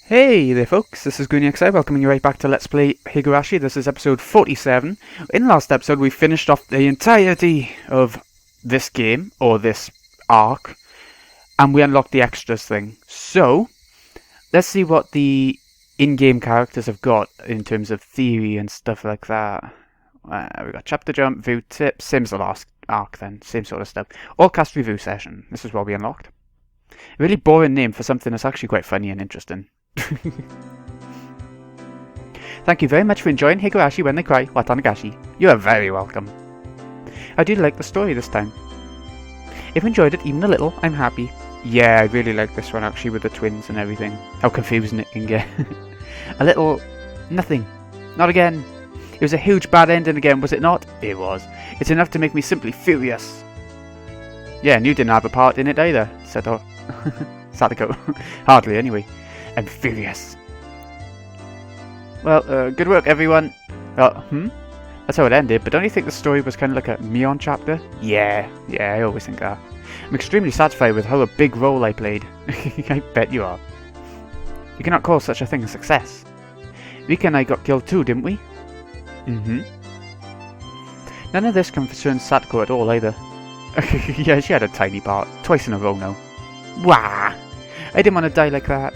Hey there folks, this is GoonXI welcoming you right back to Let's Play Higurashi. This is episode 47. In the last episode we finished off the entirety of this game, or this arc, and we unlocked the extras thing. So, let's see what the in-game characters have got in terms of theory and stuff like that. We got chapter jump, view tips, same as the last arc then, same sort of stuff. All cast review session, this is what we unlocked. A really boring name for something that's actually quite funny and interesting. Thank you very much for enjoying Higurashi When They Cry, Watanagashi. You are very welcome. I did like the story this time. If you enjoyed it even a little, I'm happy. Yeah, I really like this one actually with the twins and everything. How confusing it can get. A little... nothing. Not again. It was a huge bad ending again, was it not? It was. It's enough to make me simply furious. Yeah, and you didn't have a part in it either, Sadako. Hardly anyway. I'm furious. Well, good work everyone. That's how it ended, but don't you think the story was kind of like a Mion chapter? Yeah, I always think that. I'm extremely satisfied with how a big role I played. I bet you are. You cannot call such a thing a success. Rika and I got killed too, didn't we? None of this concerns Sadako at all either. Yeah, she had a tiny part. Twice in a row now. Wah! I didn't want to die like that.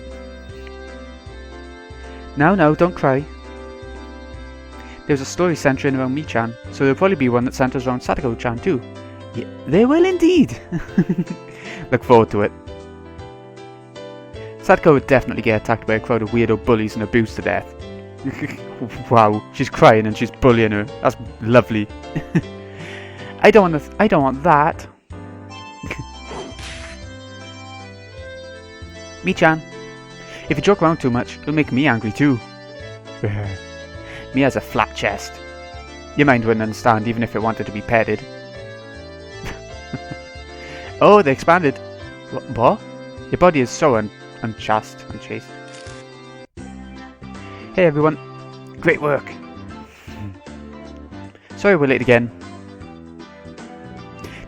No, don't cry. There's a story centering around Mi-chan, so there'll probably be one that centers around Sadako-chan too. Yeah, there will indeed! Look forward to it. Sadako would definitely get attacked by a crowd of weirdo bullies and abused to death. Wow, she's crying and she's bullying her. That's lovely. I don't want that. Mi-chan. If you joke around too much, it'll make me angry too. Me has a flat chest. Your mind wouldn't understand even if it wanted to be petted. Oh, they expanded. What? Your body is so unchaste. Hey everyone. Great work. Sorry we're late again.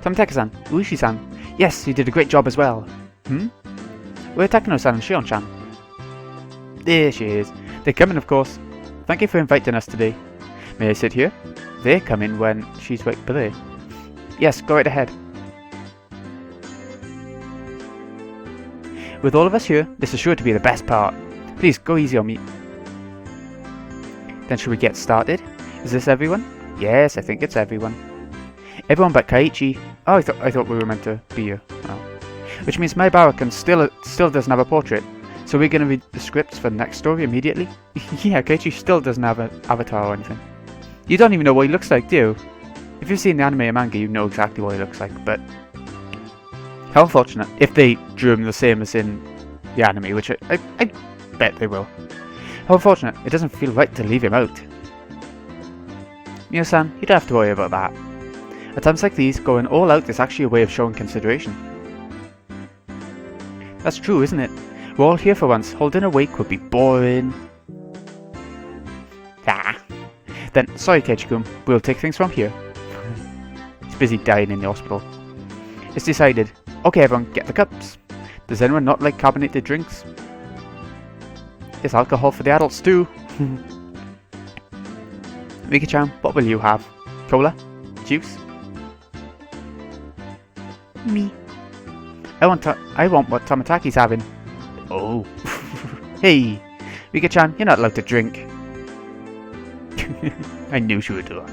Tamateka-san, Uishi-san. Yes, you did a great job as well. Where are Takano-san and Shion-chan? There she is. They're coming, of course. Thank you for inviting us today. May I sit here? They're coming when she's right there. Yes, go right ahead. With all of us here, this is sure to be the best part. Please, go easy on me. Then should we get started? Is this everyone? Yes, I think it's everyone. Everyone but Kaiichi. Oh, I thought we were meant to be here. Oh. Which means my Barakan still doesn't have a portrait. So we're going to read the scripts for the next story immediately? Yeah, Keiichi still doesn't have an avatar or anything. You don't even know what he looks like, do you? If you've seen the anime or manga, you know exactly what he looks like, but... How unfortunate, if they drew him the same as in the anime, which I bet they will. How unfortunate, it doesn't feel right to leave him out. Mio-san, you don't have to worry about that. At times like these, going all out is actually a way of showing consideration. That's true, isn't it? We're all here for once. Holding a wake would be boring. Then, sorry Keiichi-kun, we'll take things from here. He's busy dying in the hospital. It's decided. Okay everyone, get the cups. Does anyone not like carbonated drinks? There's alcohol for the adults too. Rika-chan, what will you have? Cola? Juice? Me. I want what Tamataki's having. Oh. Hey, Rika-chan, you're not allowed to drink. I knew she would do that.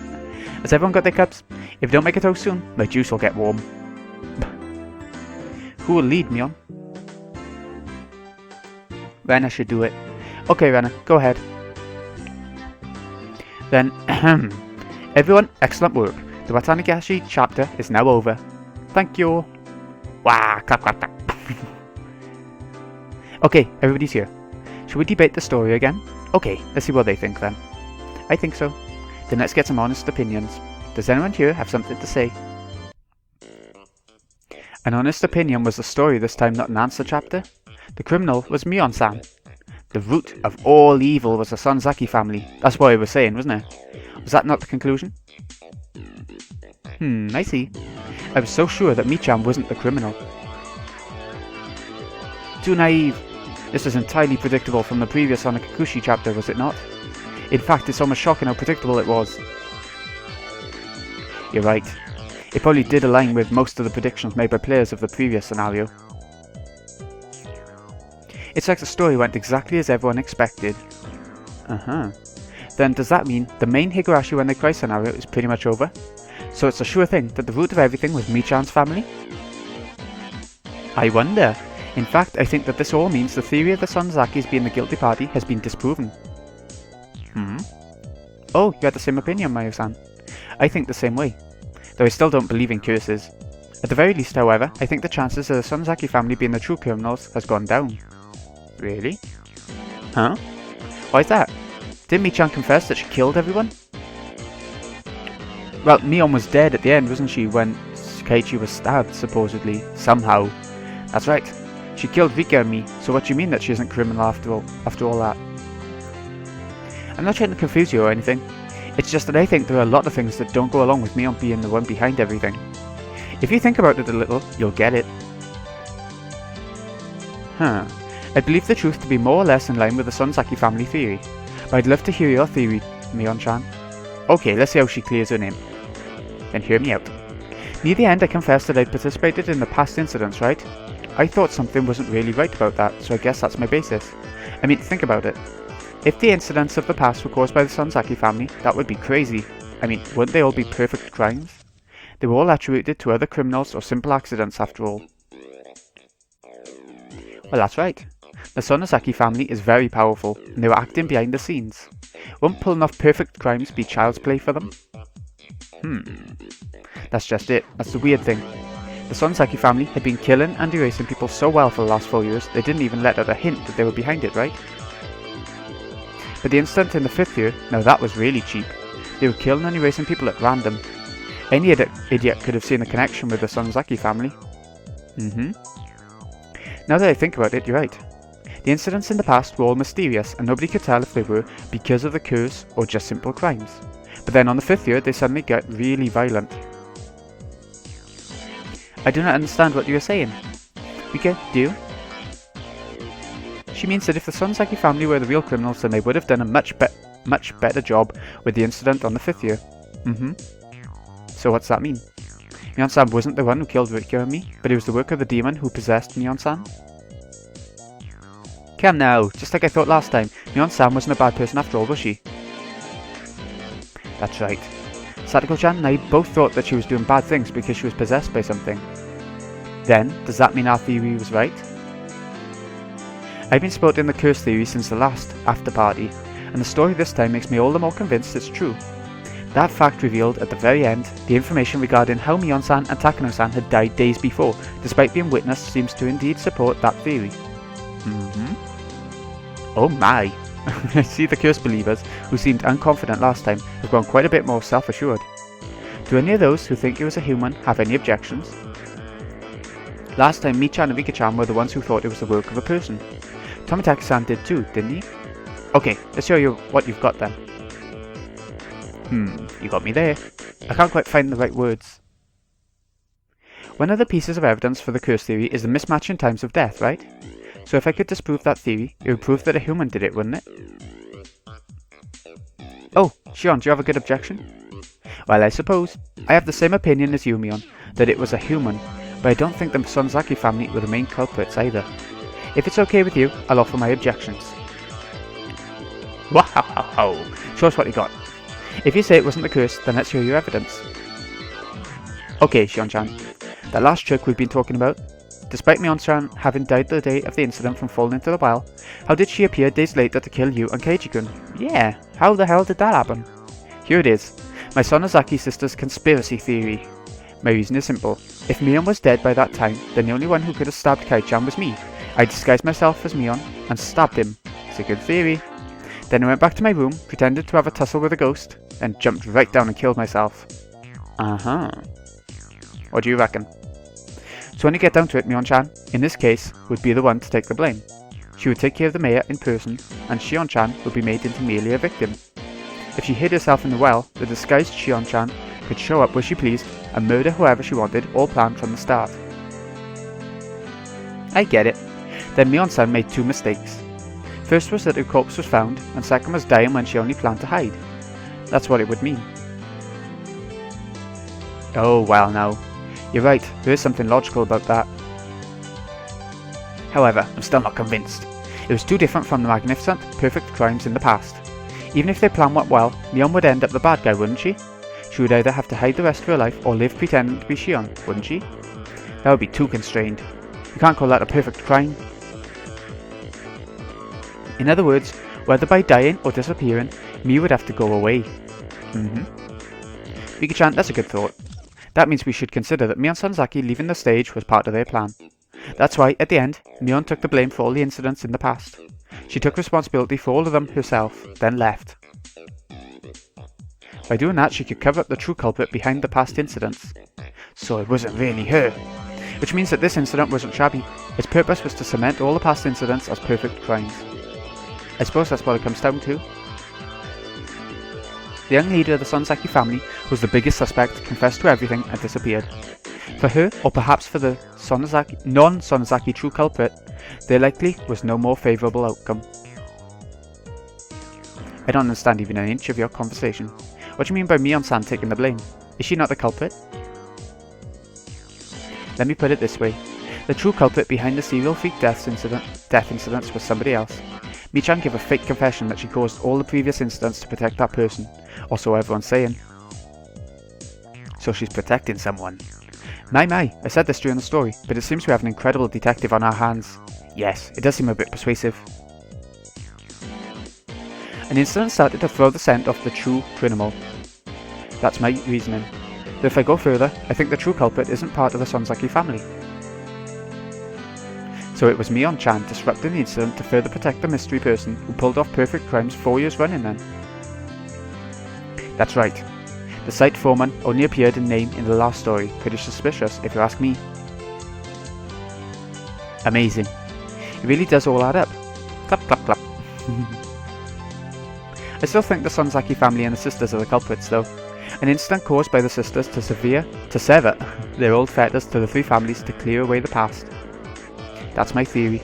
Has everyone got their cups? If you don't make a toast soon, my juice will get warm. Who will lead me on? Rana should do it. Okay, Rana, go ahead. Then, everyone, excellent work. The Watanagashi chapter is now over. Thank you. Wah, clap, clap, clap. Okay, everybody's here. Should we debate the story again? Okay, let's see what they think then. I think so. Then let's get some honest opinions. Does anyone here have something to say? An honest opinion was the story this time, not an answer chapter. The criminal was Mion-san. The root of all evil was the Sonozakis family. That's what I was saying, wasn't it? Was that not the conclusion? I see. I was so sure that Mi-chan wasn't the criminal. Too naive. This was entirely predictable from the previous Sonozakis chapter, was it not? In fact, it's almost shocking how predictable it was. You're right. It probably did align with most of the predictions made by players of the previous scenario. It's like the story went exactly as everyone expected. Then does that mean the main Higurashi when they cry scenario is pretty much over? So it's a sure thing that the root of everything was Michan's family? I wonder. In fact, I think that this all means the theory of the Sonozakis being the guilty party has been disproven. Oh, you had the same opinion, Mayo-san. I think the same way, though I still don't believe in curses. At the very least, however, I think the chances of the Sonozaki family being the true criminals has gone down. Really? Huh? Why's that? Didn't Michan confess that she killed everyone? Well, Mion was dead at the end, wasn't she, when Keiichi was stabbed, supposedly, somehow. That's right. She killed Rika and me, so what do you mean that she isn't criminal after all that? I'm not trying to confuse you or anything. It's just that I think there are a lot of things that don't go along with Mion being the one behind everything. If you think about it a little, you'll get it. I believe the truth to be more or less in line with the Sonozaki family theory, but I'd love to hear your theory, Mion-chan. Okay, let's see how she clears her name. Then hear me out. Near the end I confessed that I'd participated in the past incidents, right? I thought something wasn't really right about that, so I guess that's my basis. I mean, think about it. If the incidents of the past were caused by the Sonozaki family, that would be crazy. I mean, wouldn't they all be perfect crimes? They were all attributed to other criminals or simple accidents after all. Well, that's right. The Sonozaki family is very powerful, and they were acting behind the scenes. Won't pulling off perfect crimes be child's play for them? That's just it. That's the weird thing. The Sonozaki family had been killing and erasing people so well for the last 4 years, they didn't even let out a hint that they were behind it, right? But the incident in the 5th year, now that was really cheap. They were killing and erasing people at random. Any idiot could have seen a connection with the Sonozaki family. Now that I think about it, you're right. The incidents in the past were all mysterious, and nobody could tell if they were because of the curse or just simple crimes. But then on the 5th year, they suddenly got really violent. I do not understand what you are saying. Rika, do you? She means that if the Sonozaki family were the real criminals, then they would have done a much better job with the incident on the 5th year. So what's that mean? Mion-san wasn't the one who killed Rika and me, but it was the work of the demon who possessed Mion-san? Come now, just like I thought last time, Mion-san wasn't a bad person after all, was she? That's right. Sadako-chan and I both thought that she was doing bad things because she was possessed by something. Then, does that mean our theory was right? I've been spotting the curse theory since the last after party, and the story this time makes me all the more convinced it's true. That fact revealed at the very end the information regarding how Mion-san and Takano-san had died days before, despite being witnessed, seems to indeed support that theory. Oh my! I see the curse believers, who seemed unconfident last time, have gone quite a bit more self-assured. Do any of those who think it was a human have any objections? Last time Michan and Rika-chan were the ones who thought it was the work of a person. Tomitaki-san did too, didn't he? Okay, let's show you what you've got then. You got me there. I can't quite find the right words. One of the pieces of evidence for the curse theory is the mismatch in times of death, right? So if I could disprove that theory, it would prove that a human did it, wouldn't it? Oh, Shion, do you have a good objection? Well, I suppose. I have the same opinion as you, Mion, that it was a human, but I don't think the Sonozaki family were the main culprits either. If it's okay with you, I'll offer my objections. Wow! Show us what you got. If you say it wasn't the curse, then let's hear your evidence. Okay, Shion-chan. That last trick we've been talking about, despite Mion-chan having died the day of the incident from falling into the well, how did she appear days later to kill you and Keiichi-kun? Yeah, how the hell did that happen? Here it is. My Sonozaki sister's conspiracy theory. My reason is simple. If Mion was dead by that time, then the only one who could have stabbed Keiichi-chan was me. I disguised myself as Mion and stabbed him. It's a good theory. Then I went back to my room, pretended to have a tussle with a ghost, and jumped right down and killed myself. What do you reckon? So when you get down to it, Mion-chan, in this case, would be the one to take the blame. She would take care of the mayor in person, and Shion-chan would be made into merely a victim. If she hid herself in the well, the disguised Shion-chan could show up where she pleased and murder whoever she wanted, all planned from the start. I get it. Then Mion-san made two mistakes. First was that her corpse was found, and second was dying when she only planned to hide. That's what it would mean. Oh, well now. You're right, there is something logical about that. However, I'm still not convinced. It was too different from the magnificent, perfect crimes in the past. Even if their plan went well, Mion would end up the bad guy, wouldn't she? She would either have to hide the rest of her life or live pretending to be Shion, wouldn't she? That would be too constrained. You can't call that a perfect crime. In other words, whether by dying or disappearing, Mi would have to go away. Rika-chan, that's a good thought. That means we should consider that Mi and Sonozaki leaving the stage was part of their plan. That's why, at the end, Mion took the blame for all the incidents in the past. She took responsibility for all of them herself, then left. By doing that, she could cover up the true culprit behind the past incidents. So it wasn't really her. Which means that this incident wasn't shabby. Its purpose was to cement all the past incidents as perfect crimes. I suppose that's what it comes down to. The young leader of the Sonozaki family was the biggest suspect, confessed to everything, and disappeared. For her, or perhaps for the non-Sonozaki true culprit, there likely was no more favourable outcome. I don't understand even an inch of your conversation. What do you mean by Mion-san taking the blame? Is she not the culprit? Let me put it this way. The true culprit behind the serial freak death incidents was somebody else. Mi-chan gave a fake confession that she caused all the previous incidents to protect that person, or so everyone's saying. So she's protecting someone. My, I said this during the story, but it seems we have an incredible detective on our hands. Yes, it does seem a bit persuasive. An incident started to throw the scent off the true criminal. That's my reasoning. But if I go further, I think the true culprit isn't part of the Sonozaki family. So it was Mion-chan disrupting the incident to further protect the mystery person who pulled off perfect crimes 4 years running then. That's right. The site foreman only appeared in name in the last story. Pretty suspicious, if you ask me. Amazing. It really does all add up. Clap, clap, clap. I still think the Sonozaki family and the sisters are the culprits though. An incident caused by the sisters to sever their old fetters to the three families to clear away the past. That's my theory.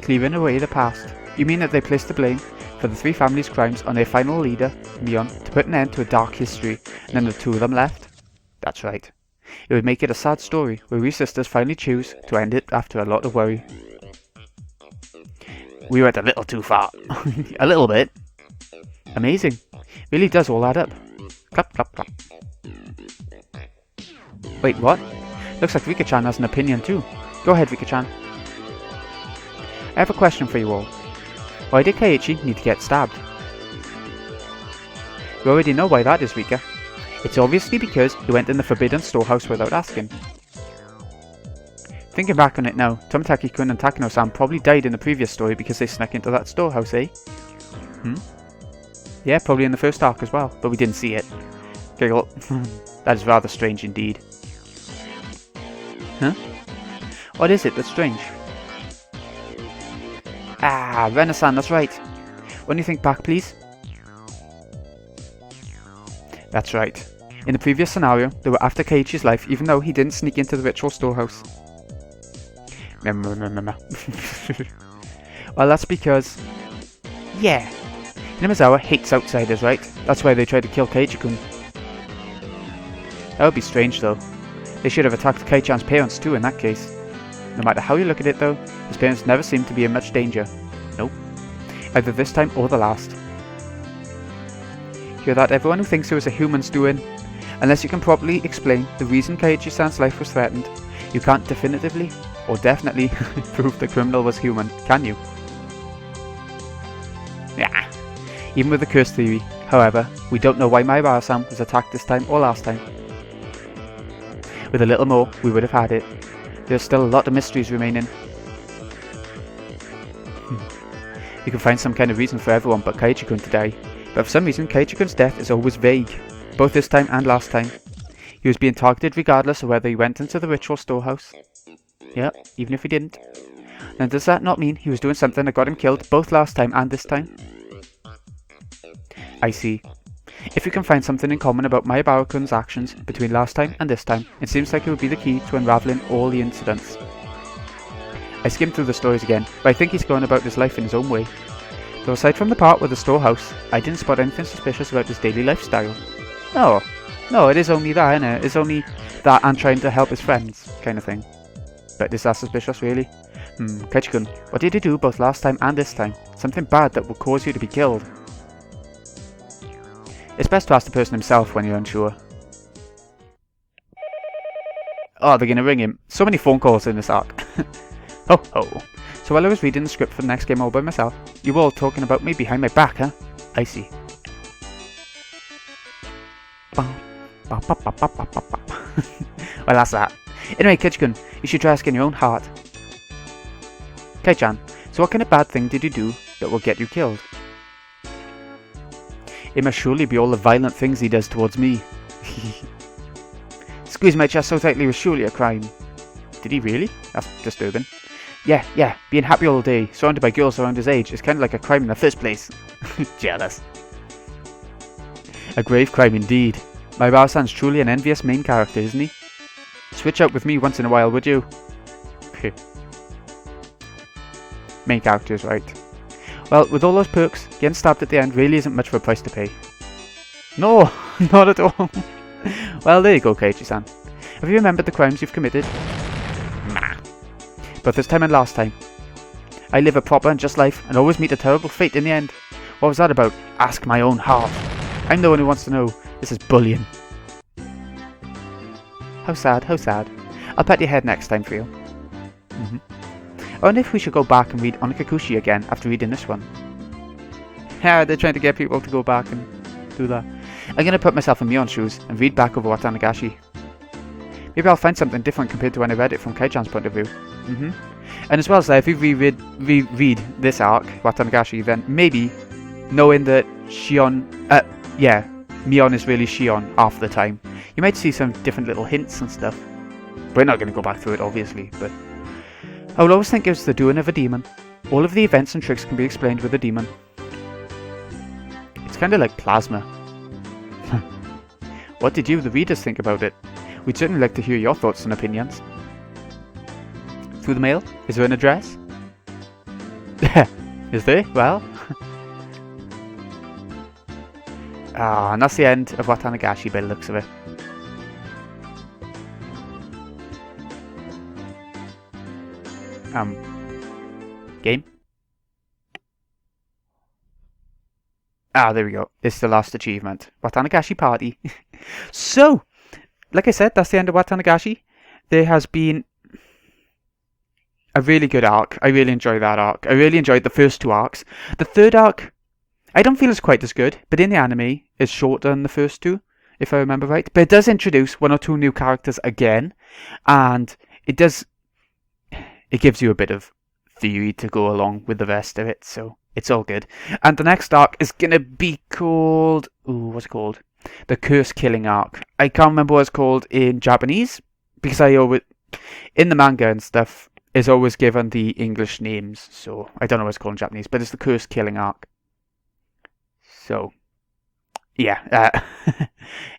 Clearing away the past. You mean that they placed the blame for the three families' crimes on their final leader, Mion, to put an end to a dark history, and then the two of them left? That's right. It would make it a sad story, where we sisters finally choose to end it after a lot of worry. We went a little too far. A little bit. Amazing. Really does all add up. Clap, clap, clap. Wait, what? Looks like Rika-chan has an opinion too. Go ahead, Rika-chan. I have a question for you all. Why did Keiichi need to get stabbed? You already know why that is, Rika. It's obviously because he went in the forbidden storehouse without asking. Thinking back on it now, Tomitaki-kun and Takano-san probably died in the previous story because they snuck into that storehouse, eh? Yeah, probably in the first arc as well, but we didn't see it. Giggle. That is rather strange indeed. Huh? What is it that's strange? Ah, Rena-san, that's right. When you think back, please. That's right. In the previous scenario, they were after Keiichi's life even though he didn't sneak into the ritual storehouse. Well, that's because... yeah. Hinamizawa hates outsiders, right? That's why they tried to kill Keiichi-kun. That would be strange though. They should have attacked Kei-chan's parents too in that case. No matter how you look at it though, his parents never seem to be in much danger. Nope. Either this time or the last. Hear that, everyone who thinks it was a human's doing? Unless you can properly explain the reason Keiichi-san's life was threatened, you can't definitively or definitely prove the criminal was human, can you? Yeah. Even with the curse theory, however, we don't know why Maibara-san was attacked this time or last time. With a little more, we would have had it. There's still a lot of mysteries remaining. You can find some kind of reason for everyone but Keiichi-kun to die, but for some reason Keiichi-kun's death is always vague, both this time and last time. He was being targeted regardless of whether he went into the ritual storehouse. Yeah, even if he didn't. Now does that not mean he was doing something that got him killed both last time and this time? I see. If you can find something in common about Maibara-kun's actions between last time and this time, it seems like it would be the key to unravelling all the incidents. I skimmed through the stories again, but I think he's going about his life in his own way. Though aside from the part with the storehouse, I didn't spot anything suspicious about his daily lifestyle. No, it is only that, innit? It's only that and trying to help his friends, kind of thing. But is that suspicious, really? Kaichi-kun, what did you do both last time and this time? Something bad that will cause you to be killed. It's best to ask the person himself when you're unsure. Oh, they're gonna ring him. So many phone calls in this arc. Ho ho. So while I was reading the script for the next game all by myself, you were all talking about me behind my back, huh? I see. Well, that's that. Anyway, Kaichi-kun, you should try asking your own heart. Kai-chan, so what kind of bad thing did you do that will get you killed? It must surely be all the violent things he does towards me. Squeeze my chest so tightly was surely a crime. Did he really? That's disturbing. Yeah, being happy all day, surrounded by girls around his age, is kind of like a crime in the first place. Jealous. A grave crime indeed. My Bao-san's truly an envious main character, isn't he? Switch out with me once in a while, would you? Main character is right. Well, with all those perks, getting stabbed at the end really isn't much of a price to pay. No, not at all. Well, there you go, Kaichi-san. Have you remembered the crimes you've committed? Nah. But this time and last time. I live a proper and just life, and always meet a terrible fate in the end. What was that about? Ask my own heart. I'm the one who wants to know. This is bullying. How sad, how sad. I'll pat your head next time for you. I wonder if we should go back and read Onikakushi again after reading this one. Yeah, they're trying to get people to go back and do that. I'm going to put myself in Mion's shoes and read back over Watanagashi. Maybe I'll find something different compared to when I read it from Kai-chan's point of view. And as well as that, if you reread this arc, Watanagashi, then maybe knowing that Mion is really Shion half the time, you might see some different little hints and stuff. We're not going to go back through it, obviously, but I will always think it was the doing of a demon. All of the events and tricks can be explained with a demon. It's kind of like plasma. What did you, the readers, think about it? We'd certainly like to hear your thoughts and opinions. Through the mail? Is there an address? Is there? Well. And that's the end of Watanagashi by the looks of it. Game? There we go. It's the last achievement. Watanagashi Party. So, like I said, that's the end of Watanagashi. There has been a really good arc. I really enjoyed that arc. I really enjoyed the first two arcs. The third arc, I don't feel is quite as good, but in the anime, it's shorter than the first two, if I remember right. But it does introduce one or two new characters again, and it gives you a bit of theory to go along with the rest of it, so it's all good. And the next arc is going to be called... what's it called? The Curse Killing Arc. I can't remember what it's called in Japanese, because I always... in the manga and stuff, is always given the English names, so I don't know what it's called in Japanese, but it's the Curse Killing Arc. So, yeah,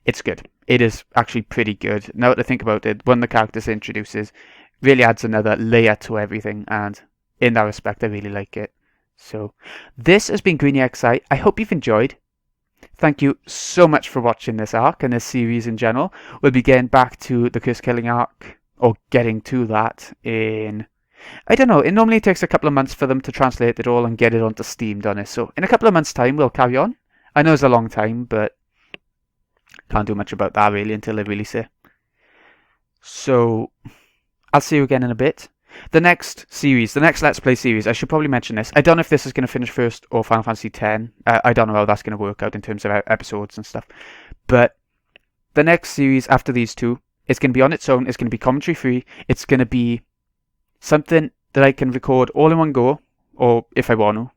it's good. It is actually pretty good. Now that I think about it, one of the characters it introduces really adds another layer to everything, and in that respect, I really like it. So, this has been Greeny XI. I hope you've enjoyed. Thank you so much for watching this arc and this series in general. We'll be getting back to the Curse Killing Arc, or getting to that in... I don't know, it normally takes a couple of months for them to translate it all and get it onto Steam, don't it? So, in a couple of months' time, we'll carry on. I know it's a long time, but can't do much about that, really, until they release it. So, I'll see you again in a bit. The next series, the next Let's Play series, I should probably mention this. I don't know if this is going to finish first or Final Fantasy X. I don't know how that's going to work out in terms of episodes and stuff. But the next series after these two, it's going to be on its own. It's going to be commentary free. It's going to be something that I can record all in one go, or if I want to,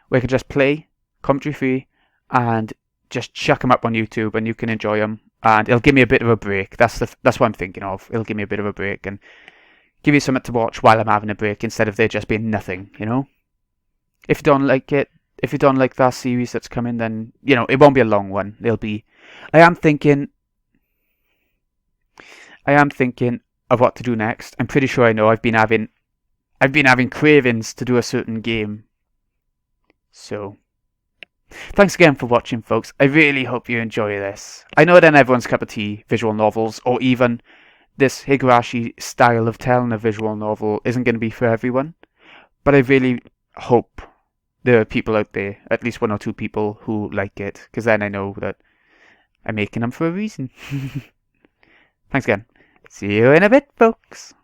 where I can just play commentary free and just chuck them up on YouTube, and you can enjoy them. And it'll give me a bit of a break. That's what I'm thinking of. It'll give me a bit of a break and give you something to watch while I'm having a break, instead of there just being nothing, you know? If you don't like it, if you don't like that series that's coming, then, you know, it won't be a long one. I am thinking of what to do next. I'm pretty sure I know. I've been having cravings to do a certain game. So, thanks again for watching, folks. I really hope you enjoy this. I know that everyone's cup of tea, visual novels, or even this Higurashi style of telling a visual novel isn't going to be for everyone. But I really hope there are people out there, at least one or two people, who like it, because then I know that I'm making them for a reason. Thanks again. See you in a bit, folks.